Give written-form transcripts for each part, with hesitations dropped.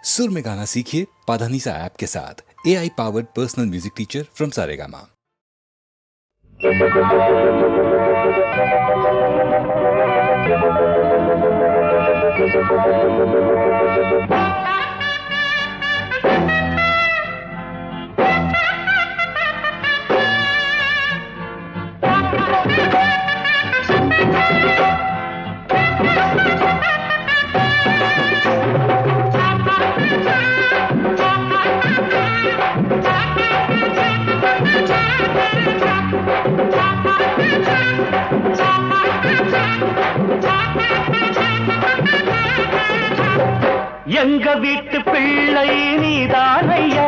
सुर में गाना सीखिए पाधानीसा ऐप के साथ। AI powered personal music teacher from Saregama. எங்க வீட்டு பிள்ளை நீதானையா,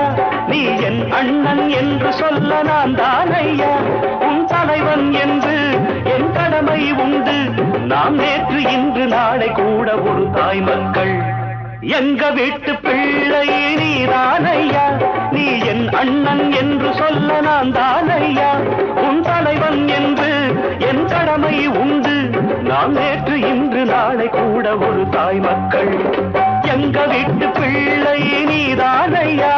நீ என் அண்ணன் என்று சொல்ல நான் தானையா, உன் தலைவன் என்று என் கடமை உண்டு, நாம் நேற்று இன்று நாளை கூட ஒரு தாய் மக்கள். எங்க வீட்டு பிள்ளை நீதானையா, நீ என் அண்ணன் என்று சொல்ல நான் தானையா, உன் தலைவன் என்று என் கடமை உண்டு, நாம் நேற்று இன்று நாளை கூட ஒரு தாய் மக்கள். எங்க வீட்டு பிள்ளை நீதானையா.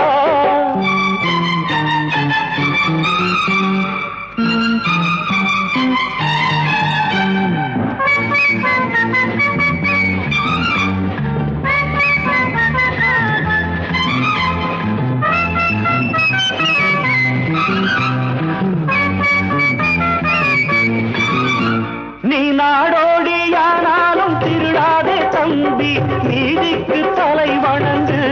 நீ நாடோடியானாலும் திருடாதே தம்பி, நீதிக்கு தலை வணங்கு.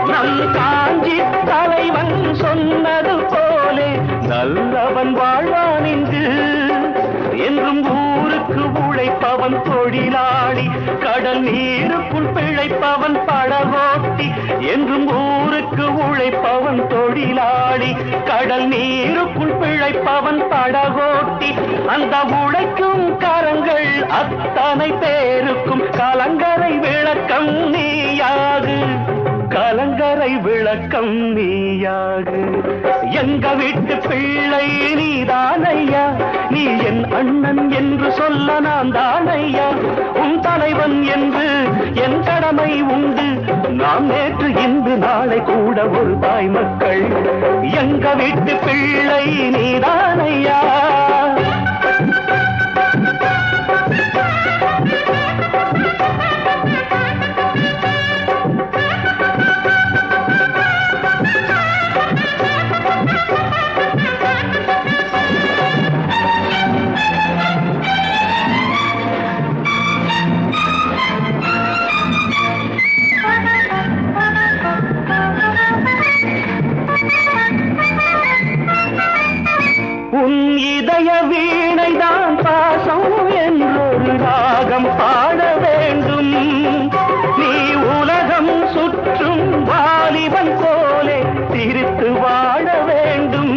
நம் காஞ்சி தலைவன் சொன்னது போலே நல்லவன் வாழ்வான் இங்கு. என்றும் ஊருக்கு உழைப்பவன் தொழிலாளி, கடல் நீருக்குள் பிழைப்பவன் படகோட்டி. என்றும் ஊருக்கு உழைப்பவன் தொழிலாளி, கடல் நீருக்குள் பிழைப்பவன் படகோட்டி. அந்த உழைக்கும் கரங்கள் அத்தனை பேருக்கும் கலங்கரை விளக்கம் நீயாது, கலங்கரை விளக்கம் நீயாது. எங்க வீட்டு பிள்ளை நீதானையா, நீ என் அண்ணன் என்று சொல்ல நான் தானையா, உன் தலைவன் என்று என் கடமை உண்டு, நாம் நேற்று இன்று நாளை கூட ஒரு தாய் மக்கள். எங்க வீட்டு பிள்ளை நீதானையா. உன் இதய வீணைதான் பாசம் என்றொரு ராகம் பாட வேண்டும். நீ உலகம் சுற்றும் வாலிபன் போலே சிரித்து வாழ வேண்டும்.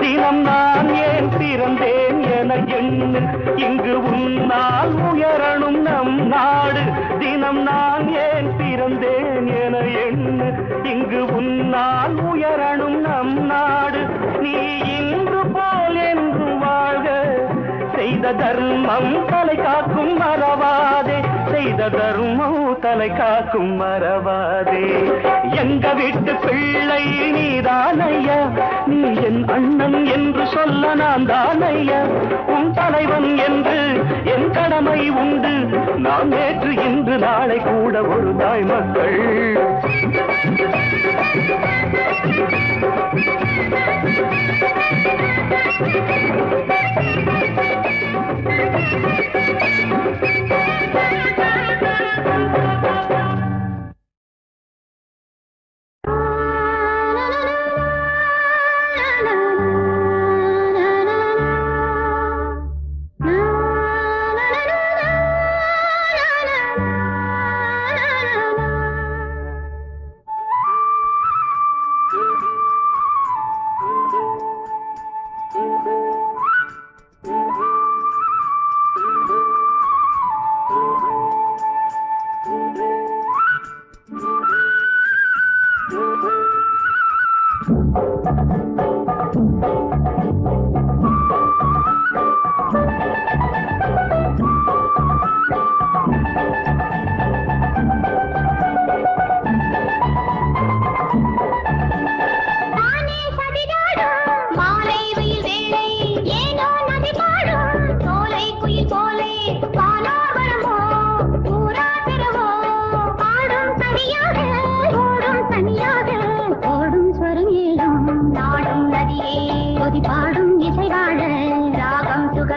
தினம் நான் ஏன் பிறந்தேன் என எண்ணு, இங்கு உன்னால் உயரணும் நம் நாடு. தினம் நான் ஏன் பிறந்தேன் என எண்ணு, இங்கு உன்னால் உயரணும் நம் நாடு. நீ இன்று போல் என்று வாழ்க, செய்த தர்மம் தலை காக்கும் மறவாதே, செய்த தர்மம் தலை காக்கும் மறவாதே. எங்க வீட்டு பிள்ளை நீதானையா, நீ என் அண்ணன் என்று சொல்ல நான் தானையா, உன் தலைவன் என்று என் கடமை உண்டு, நாம் நேற்று இன்று நாளை கூட ஒரு தாய் மக்கள்.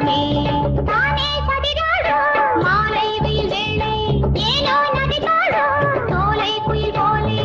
போலே தானே சதிராடும் மாலை வெயில் வேளை ஏனோ நதி தாடும் சோலை குயில் போலே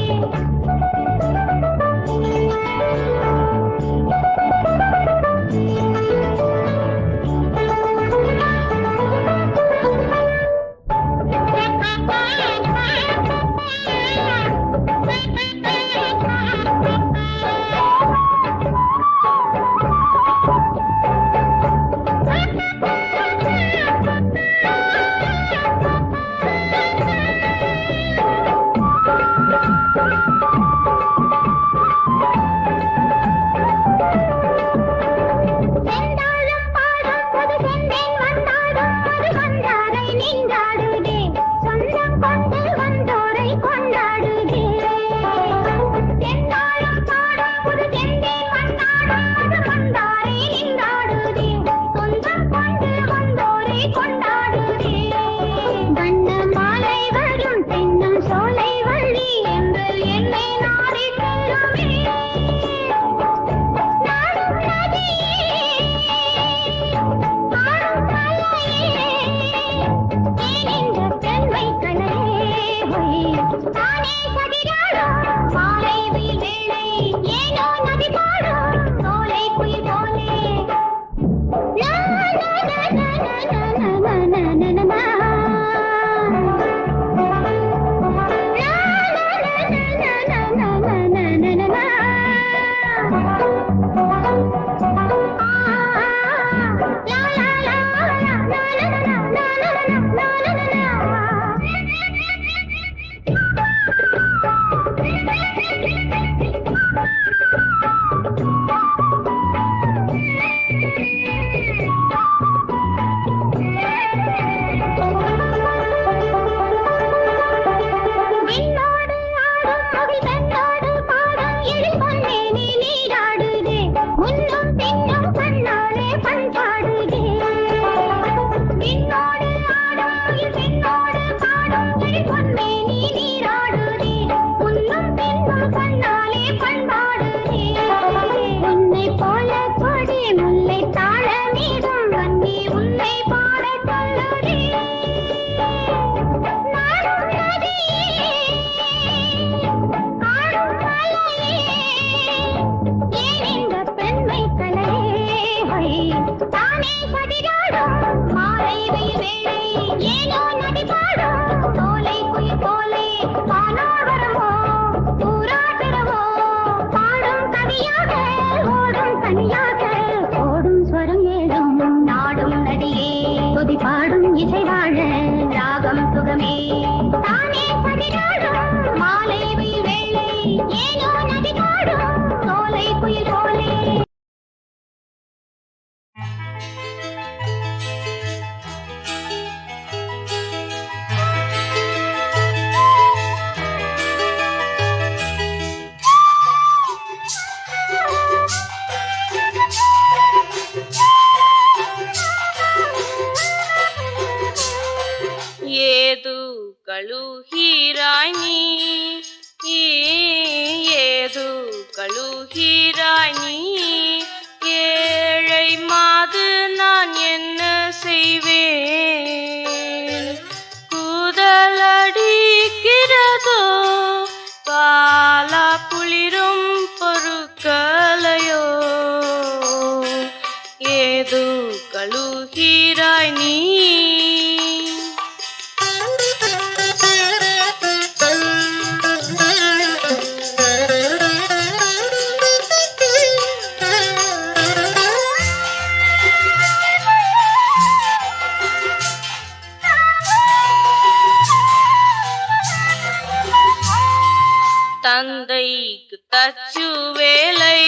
தந்தைக்கு தச்சு வேலை,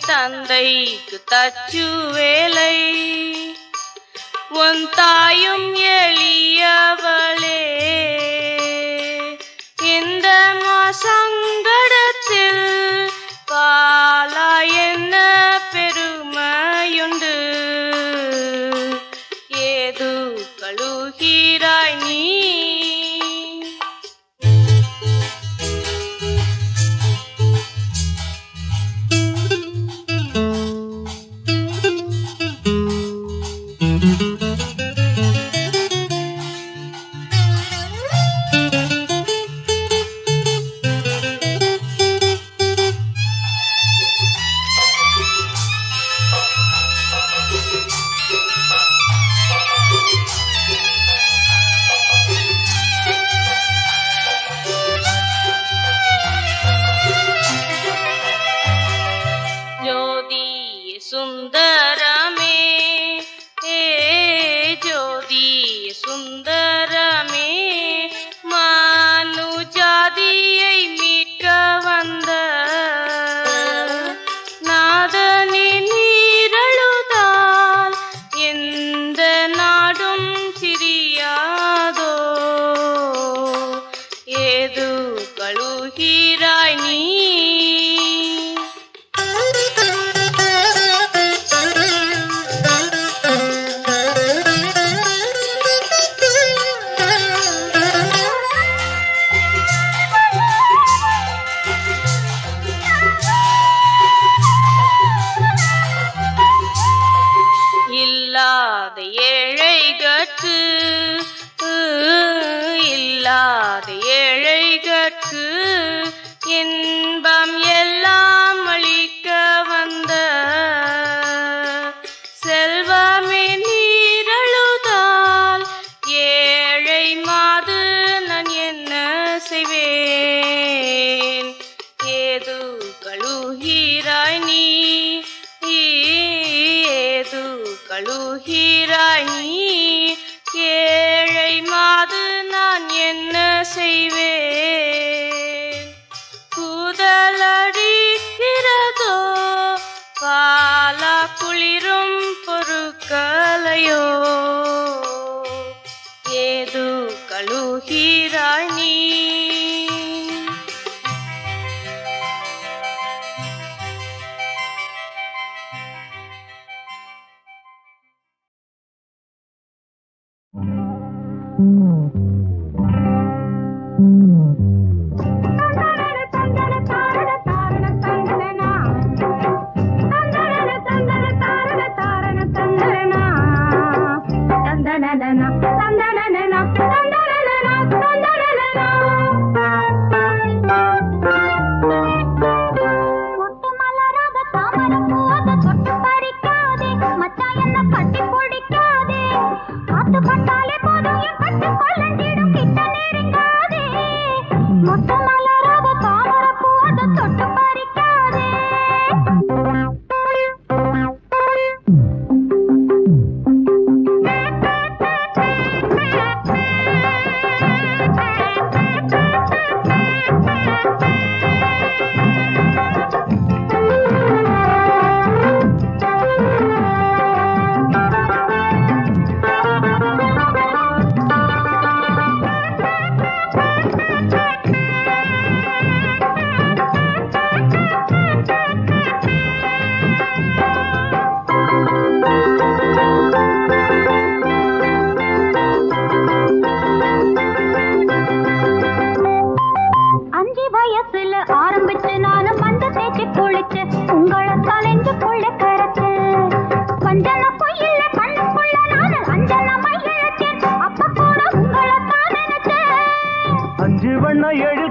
தந்தைக்கு தச்சு வேலை, உன் தாயும் எளியவளே, இந்த மாசங்கடத்தில் பாலா என்ன பெருமையுண்டு, ஏது கழுகிறாய் நீ. ஏது கழுகிறாய் நீ இல்லாத ஏழைகட்கு இல்லாத ஏழைகட்கு இன்பம் எல்லாம் அளிக்க வந்த செல்வமே நீரழுதால் ஏழை மாது நான் என்ன செய்வேன் ஏது கழுகிறாய் நீ ஏது கழுகிறாய் நீ ஏழை மாது நான் என்ன செய்வேன் கூதலடிக்கிறதோ பாலா குளிரும் பொருட்களையோ ஏது கழுகிறாய் நீ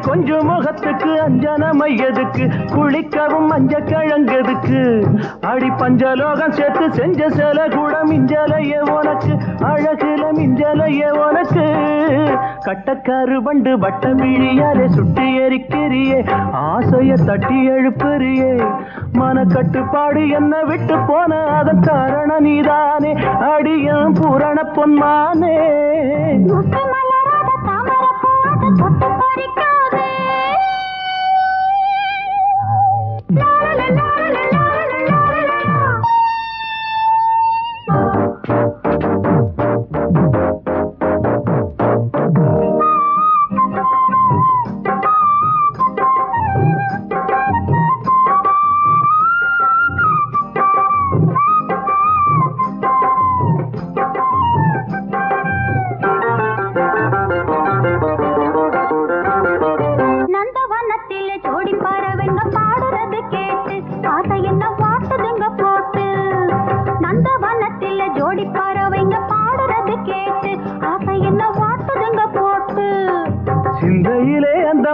கொஞ்சம் முகத்துக்கு அஞ்சனமை எதுக்கு குளிக்கவும் மஞ்ச கிழங்கதுக்கு அடி பஞ்சலோகம் சேர்த்து செஞ்ச சில கூட மிஞ்சலையே உனக்கு அழகுல மிஞ்சலையே உனக்கு கட்டக்காரு வண்டு வட்ட விழியாலே சுட்டி எரிக்கிறியே ஆசைய தட்டி எழுப்புறியே மன கட்டுப்பாடு என்ன விட்டு போன அதன் காரணம் நீதானே அடியும் பூரண பொன்மானே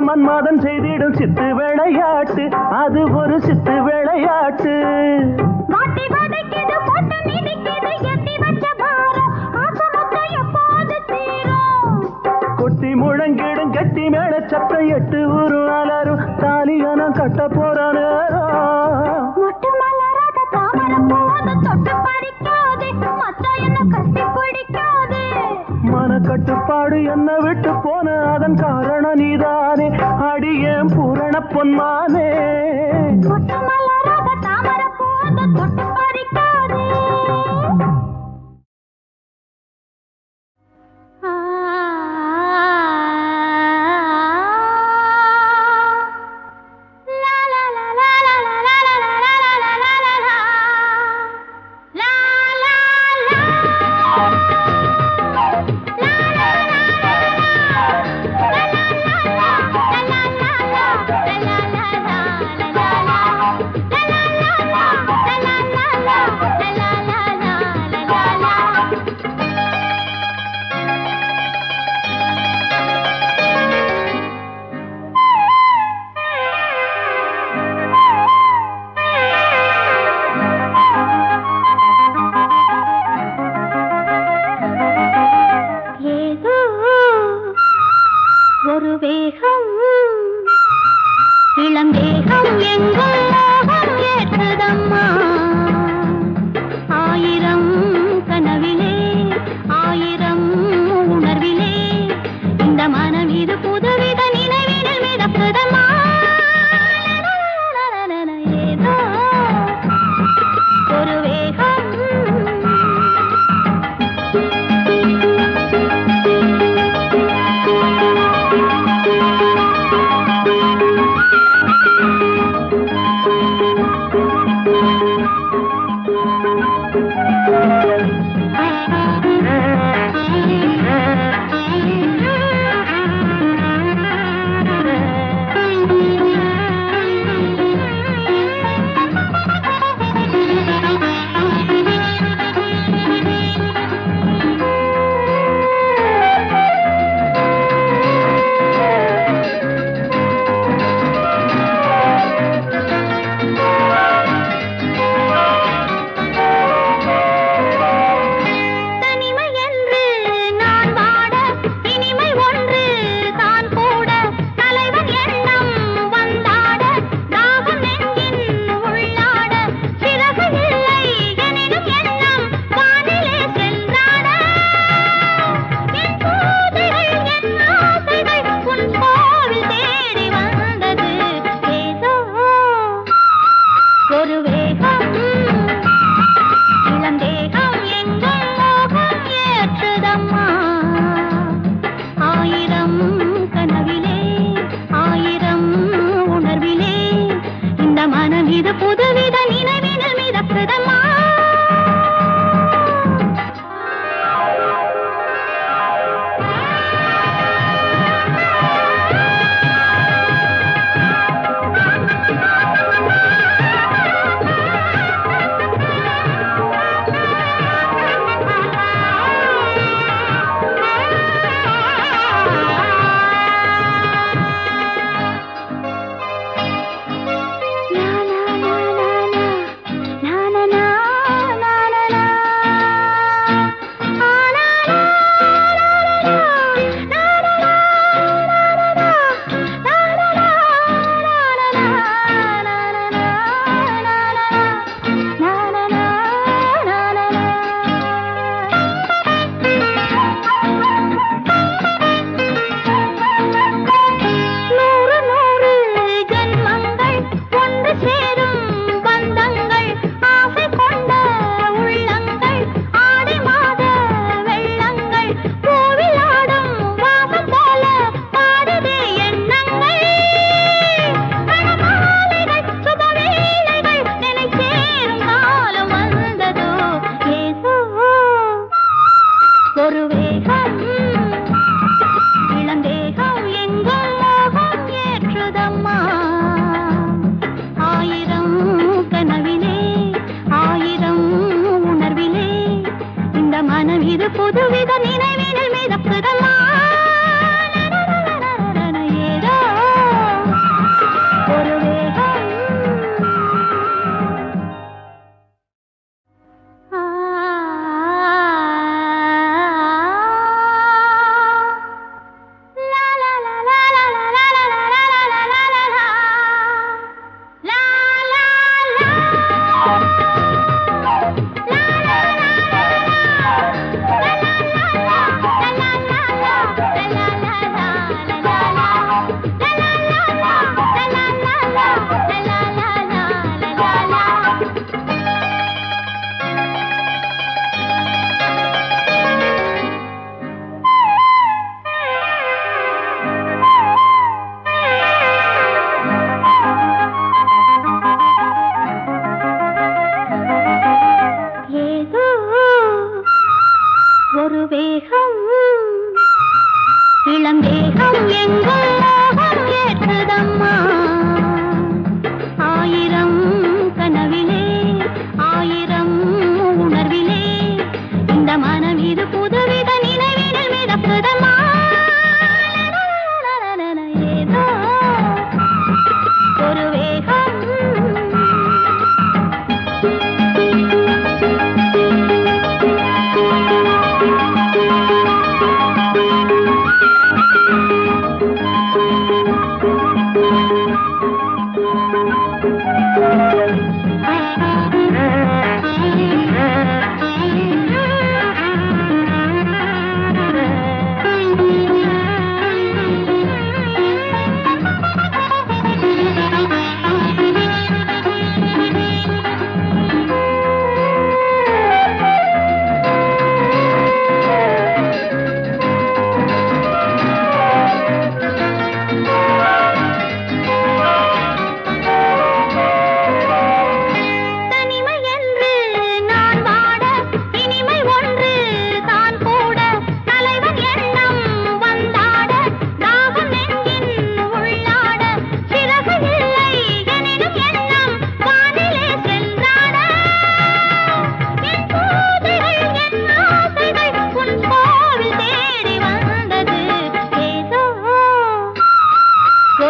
மன்மதன் செய்திடும் சித்து விளையாட்டு அது ஒரு சித்து விளையாட்டு கொட்டி முழங்கிடும் கட்டி மேல சத்த எட்டு ஊரு அலரும் தாலியான கட்ட போற மன கட்டுப்பாடு என்ன விட்டு போன அதன் காரணம் நீதானே அடியேன் பூரண பொன்மானே தேகம் இளம் தேகம் எங்கும் மோகம் ஏற்றுதம்மா ஆயிரம் கனவிலே ஆயிரம் உணர்விலே இந்த மனம் இது புதுவித நினைவினில் மிதக்குதம்மா ஏதோ ஒரு வேகம்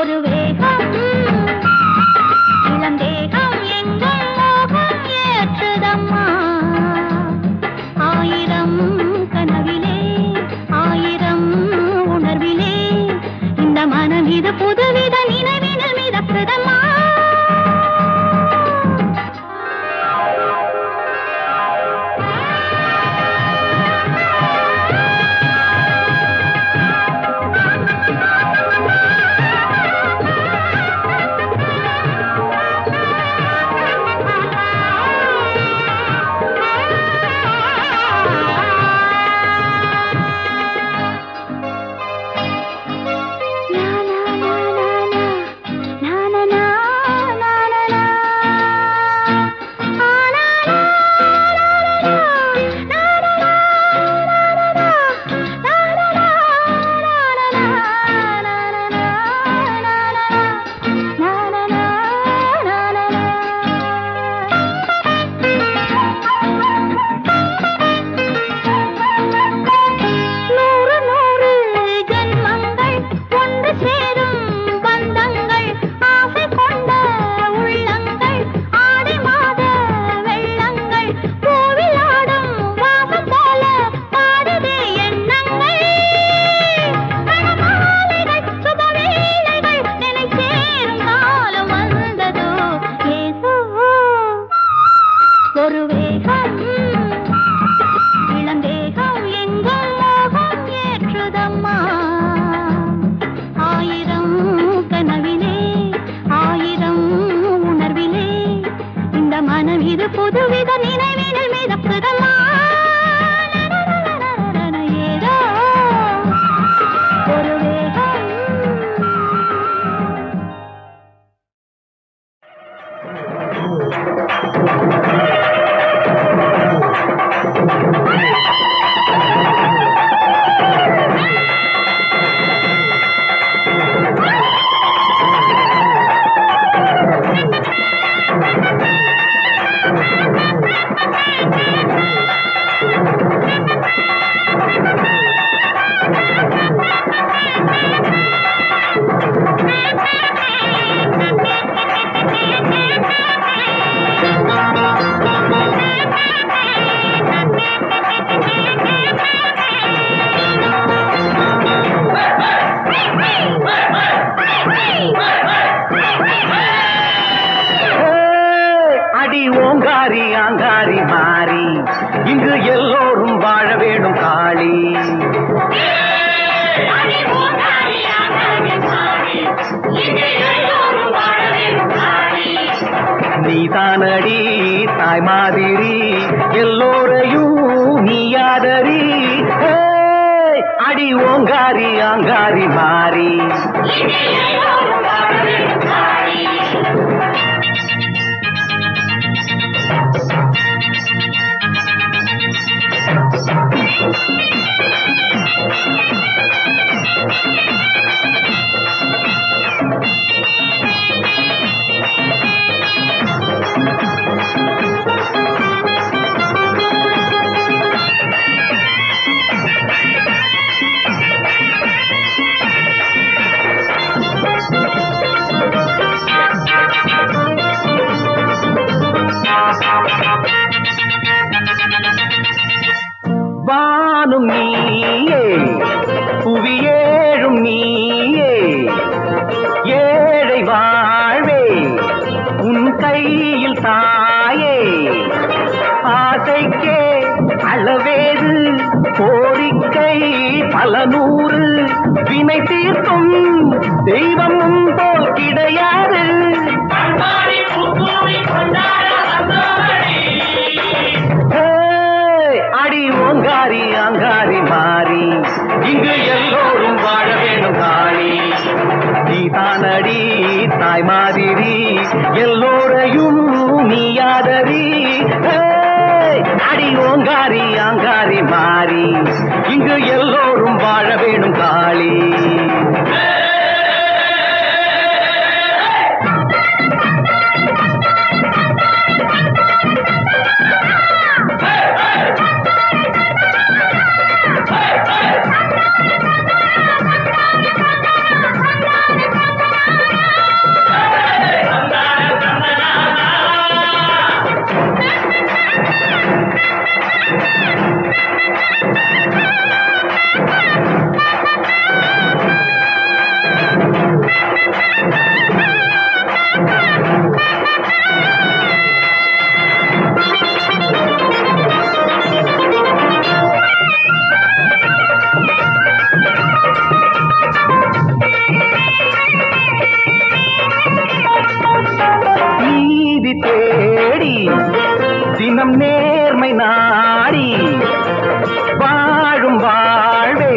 ஒரு வேகம் இளந்தேகம் எங்கும் மோகம் ஏற்றுதம்மா ஆயிரம் கனவிலே ஆயிரம் உணர்விலே இந்த மனம் இது புதுவித நினைவினில் மிதக்குதம்மா நீதானடி தாய் மாதிரி எல்லோரையும் நீயாதரி அடி ஓங்காரி ஆங்காரி மாறி வானும் நீயே புவியேழும் நீயே ஏழை வாழ்வே உன் கையில் தாயே ஆசைக்கே அளவேது கோரிக்கை பல நூறு வினை தீர்க்கும் தெய்வம் போல் கிடையாது அடி ஓங்காரி ஆங்காரி மாறி இங்கு எல்லோரும் வாழ வேணும் காளி நீதானடி தாய் மாதிரி எல்லோரையும் நீயாதரி அடி ஓங்காரி ஆங்காரி மாறி இங்கு எல்லோரும் வாழ வேணும் காளி தேடி தினம் நேர்மை நாடி வாழும் வாழ்வே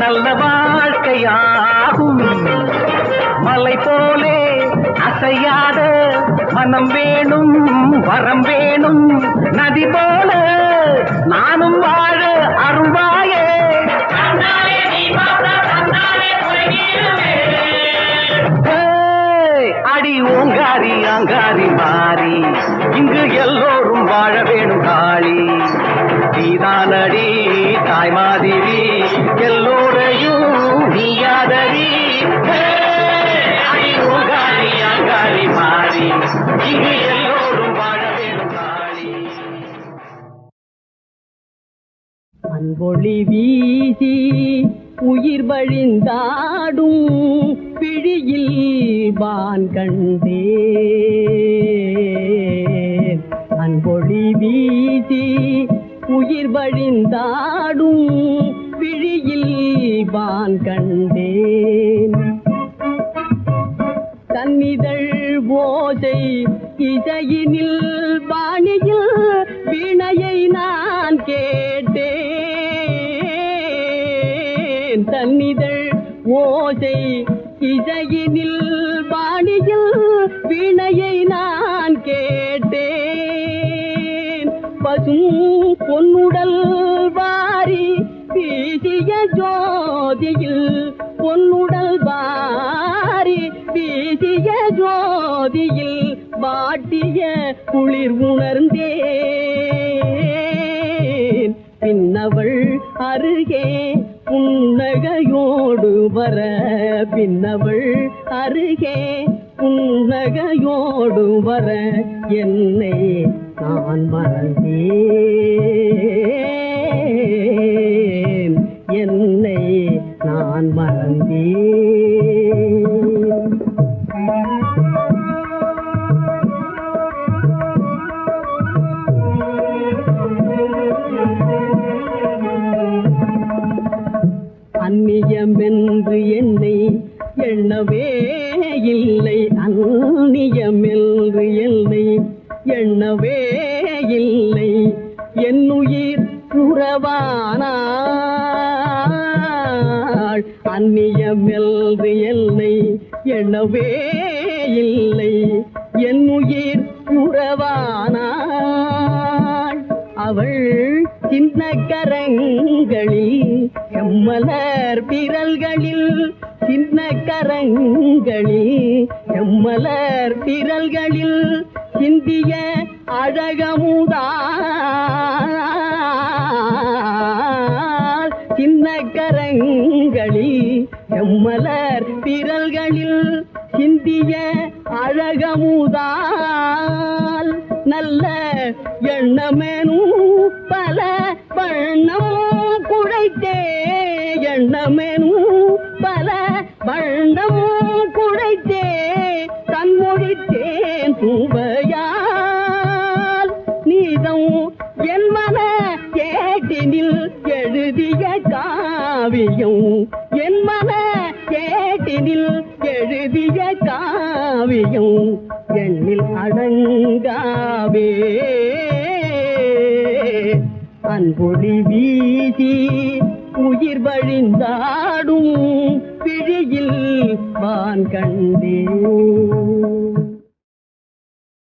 நல்ல வாழ்க்கையாகும். மலை போலே அசையாத மனம் வேணும், வரம் வேணும், நதி போல நானும் வாழ அருள்வாயே. அடி ஓங்காரி அங்காரி மாறி இங்கு எல்லோரும் வாழ வேணும் காளி. நீதானடி தாய் மாதிரி எல்லோரையும் நீயாதடி. அடி ஓங்காரி அங்காரி மாறி இங்கு எல்லோரும் வாழ வேணும் காளி. அன்பொளி வீசி உயிர் வழிந்தாடும் பிழியில் வான் கண்டேன். அன்பொளி வீசி உயிர் வழிந்தாடும் பிழியில் வான் கண்டேன். தன்னிதழ் ஓசை இசையினில் வாணியில் வீணையை நான் கேட்டேன். தன்னிதழ் ஓசை இசையினில் வாணியில் வீணையை நான் கேட்டேன். பசும் பொன்னுடல் வாரி வீசிய ஜோதியில் பொன்னுடல் வாரி வீசிய ஜோதியில் வாட்டிய குளிர் உணர்ந்தேன். பின்னவள் அருகே புன்னகையோடு வர, பின்னவள் அருகே புன்னகையோடு வர என்னை நான் மறந்தேன், என்னை நான் மறந்தேன். அந்நியமென்று என்னை எண்ணவே இல்லை, அந்நியமென்று என்னை எண்ணவே இல்லை. என்னுயிர் உறவானாள். அந்நியமென்று என்னை எண்ணவே இல்லை, என்னுயிர் உறவானாள். அவள் சின்ன கரங்களில் செம்மலர் விரல்களில், சின்ன கரங்களில் செம்மலர் விரல்களில் சிந்திய அழகமுதாள். சின்ன கரங்களில் செம்மலர் விரல்களில் சிந்திய அழகமுதாள். நல்ல எண்ணமெனும் பல வண்ணம் குழைத்தே, எண்ணமெனும் பல வண்ணம் குழைத்தே தன்மொழித்தேன் தூவையால். நீதம் என் மன கேட்டினில் எழுதிய காவியம், என் மன கேட்டினில் எழுதிய காவியம் எண்ணில் அடங்காவே. அன்பொளி வீசி உயிர் வழிந்தாடும் பிழியில் வான் கண்டேன்.